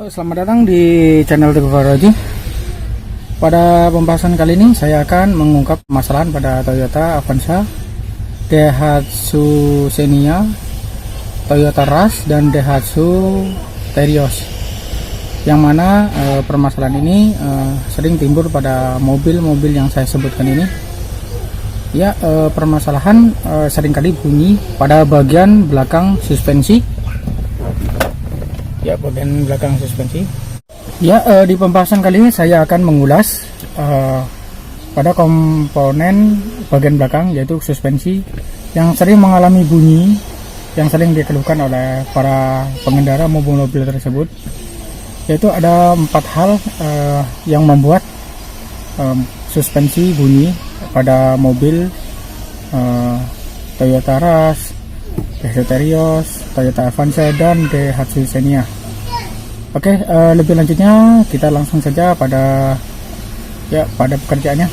Selamat datang di channel Teguh Faraji. Pada pembahasan kali ini saya akan mengungkap permasalahan pada Toyota Avanza, Daihatsu Xenia, Toyota Rush, dan Daihatsu Terios. Yang mana permasalahan ini sering timbul pada mobil-mobil yang saya sebutkan ini. Ya, permasalahan seringkali bunyi pada bagian belakang suspensi. Ya, bagian belakang suspensi. Ya, di pembahasan kali ini saya akan mengulas pada komponen bagian belakang, yaitu suspensi, yang sering mengalami bunyi yang sering dikeluhkan oleh para pengendara mobil-mobil tersebut. Yaitu ada 4 hal yang membuat suspensi bunyi pada mobil Toyota Rush, Daihatsu Terios, Toyota Avanza, dan Daihatsu Xenia. Oke, lebih lanjutnya kita langsung saja pada pekerjaannya.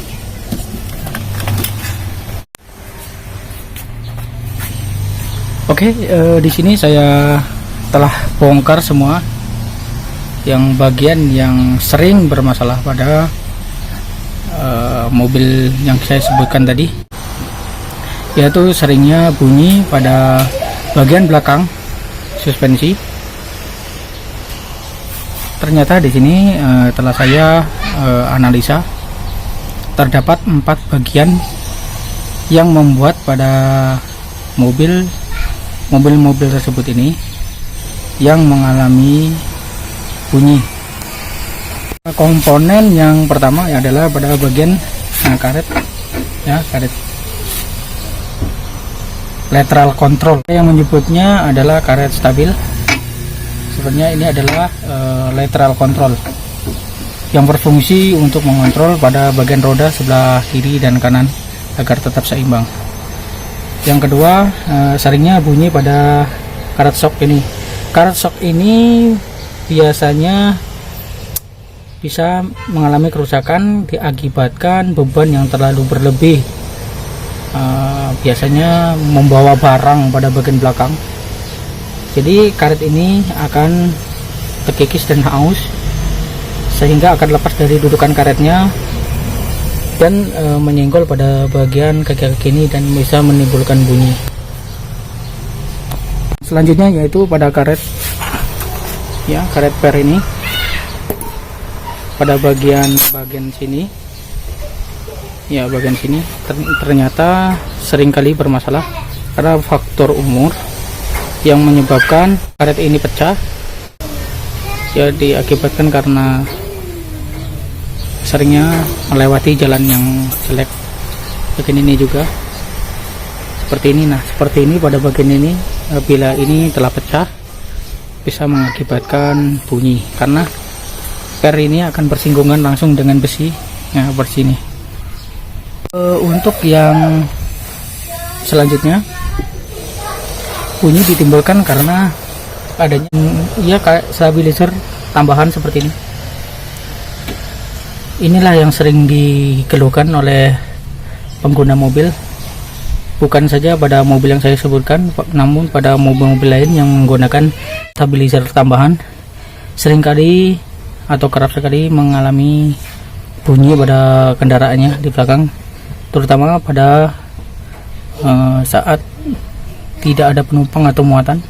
Oke, di sini saya telah bongkar semua yang bagian yang sering bermasalah pada mobil yang saya sebutkan tadi, yaitu seringnya bunyi pada bagian belakang suspensi. Ternyata di sini telah saya analisa, terdapat 4 bagian yang membuat pada mobil-mobil tersebut ini yang mengalami bunyi. Komponen yang pertama adalah pada bagian karet, ya, karet lateral control, yang menyebutnya adalah karet stabil. Sebenarnya ini adalah lateral control yang berfungsi untuk mengontrol pada bagian roda sebelah kiri dan kanan agar tetap seimbang. Yang kedua, seringnya bunyi pada karet shock ini. Karet shock ini biasanya bisa mengalami kerusakan diakibatkan beban yang terlalu berlebih, biasanya membawa barang pada bagian belakang. Jadi karet ini akan terkikis dan haus sehingga akan lepas dari dudukan karetnya dan menyenggol pada bagian kaki-kaki ini dan bisa menimbulkan bunyi. Selanjutnya yaitu pada karet, ya, karet per ini pada bagian sini, ya, bagian sini ternyata seringkali bermasalah karena faktor umur yang menyebabkan karet ini pecah, ya, diakibatkan karena seringnya melewati jalan yang jelek. Bagian ini juga seperti ini. Nah, seperti ini pada bagian ini, bila ini telah pecah bisa mengakibatkan bunyi karena per ini akan bersinggungan langsung dengan besi, ya, seperti ini. Untuk yang selanjutnya, bunyi ditimbulkan karena adanya, ya, stabilizer tambahan seperti ini. Inilah yang sering dikeluhkan oleh pengguna mobil, bukan saja pada mobil yang saya sebutkan, namun pada mobil-mobil lain yang menggunakan stabilizer tambahan seringkali atau kerap sekali mengalami bunyi pada kendaraannya di belakang, terutama pada saat tidak ada penumpang atau muatan,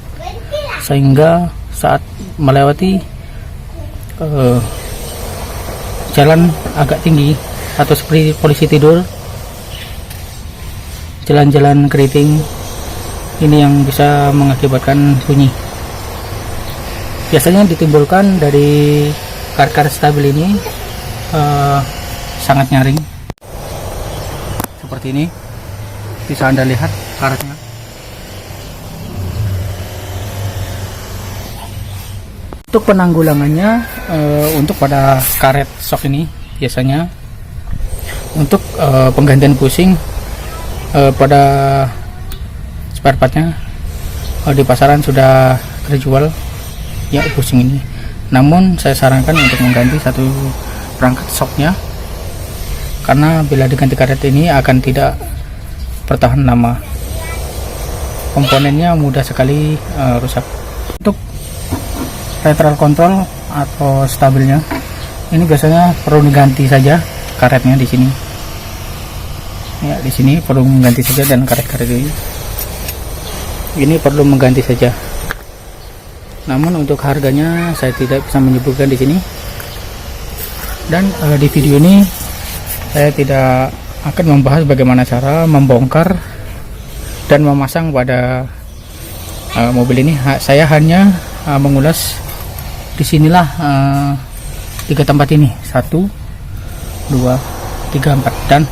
sehingga saat melewati jalan agak tinggi atau seperti polisi tidur, jalan-jalan keriting, ini yang bisa mengakibatkan bunyi. Biasanya ditimbulkan dari karet-karet stabil ini sangat nyaring seperti ini, bisa Anda lihat karetnya. Untuk penanggulangannya, untuk pada karet shock ini biasanya untuk penggantian bushing pada spare partnya di pasaran sudah terjual, ya, bushing ini. Namun saya sarankan untuk mengganti satu perangkat shocknya, karena bila diganti karet ini akan tidak bertahan lama, komponennya mudah sekali rusak. Untuk lateral control atau stabilnya. Ini biasanya perlu diganti saja karetnya di sini. Ya, di sini perlu mengganti saja, dan karet-karet ini perlu mengganti saja. Namun untuk harganya saya tidak bisa menyebutkan di sini. Dan di video ini saya tidak akan membahas bagaimana cara membongkar dan memasang pada mobil ini. Saya hanya mengulas di sinilah 3 tempat ini, 1, 2, 3, 4, dan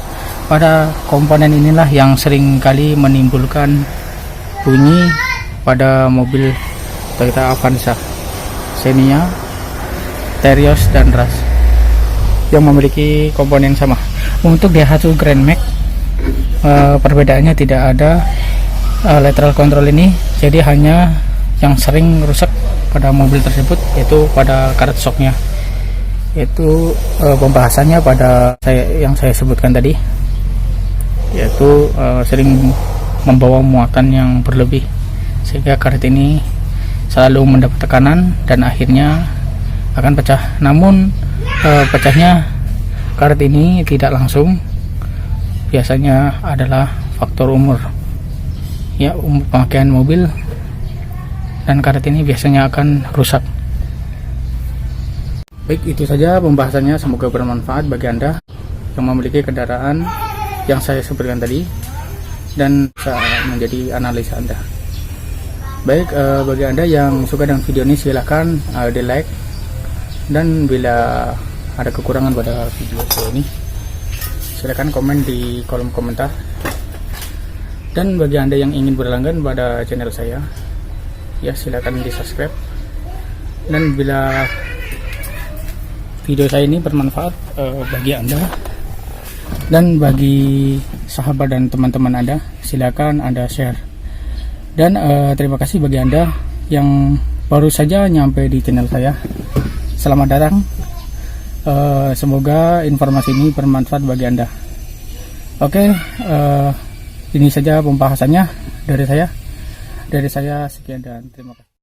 pada komponen inilah yang sering kali menimbulkan bunyi pada mobil Toyota Avanza, Xenia, Terios, dan Rush yang memiliki komponen yang sama. Untuk Daihatsu Grand Max perbedaannya tidak ada lateral control ini, jadi hanya yang sering rusak pada mobil tersebut yaitu pada karet shocknya. Itu pembahasannya pada yang saya sebutkan tadi, yaitu sering membawa muatan yang berlebih sehingga karet ini selalu mendapat tekanan dan akhirnya akan pecah. Namun pecahnya karet ini tidak langsung, biasanya adalah faktor umur, ya, umur pemakaian mobil, dan karet ini biasanya akan rusak. Baik, itu saja pembahasannya, semoga bermanfaat bagi Anda yang memiliki kendaraan yang saya sebutkan tadi dan bisa menjadi analisa Anda. Baik, bagi Anda yang suka dengan video ini silahkan di like, dan bila ada kekurangan pada video ini silahkan komen di kolom komentar. Dan bagi Anda yang ingin berlangganan pada channel saya, ya silahkan di subscribe. Dan bila video saya ini bermanfaat bagi Anda dan bagi sahabat dan teman-teman Anda, silakan Anda share. Dan terima kasih bagi Anda yang baru saja nyampe di channel saya, selamat datang. Semoga informasi ini bermanfaat bagi Anda. Oke, ini saja pembahasannya dari saya. Sekian dan terima kasih.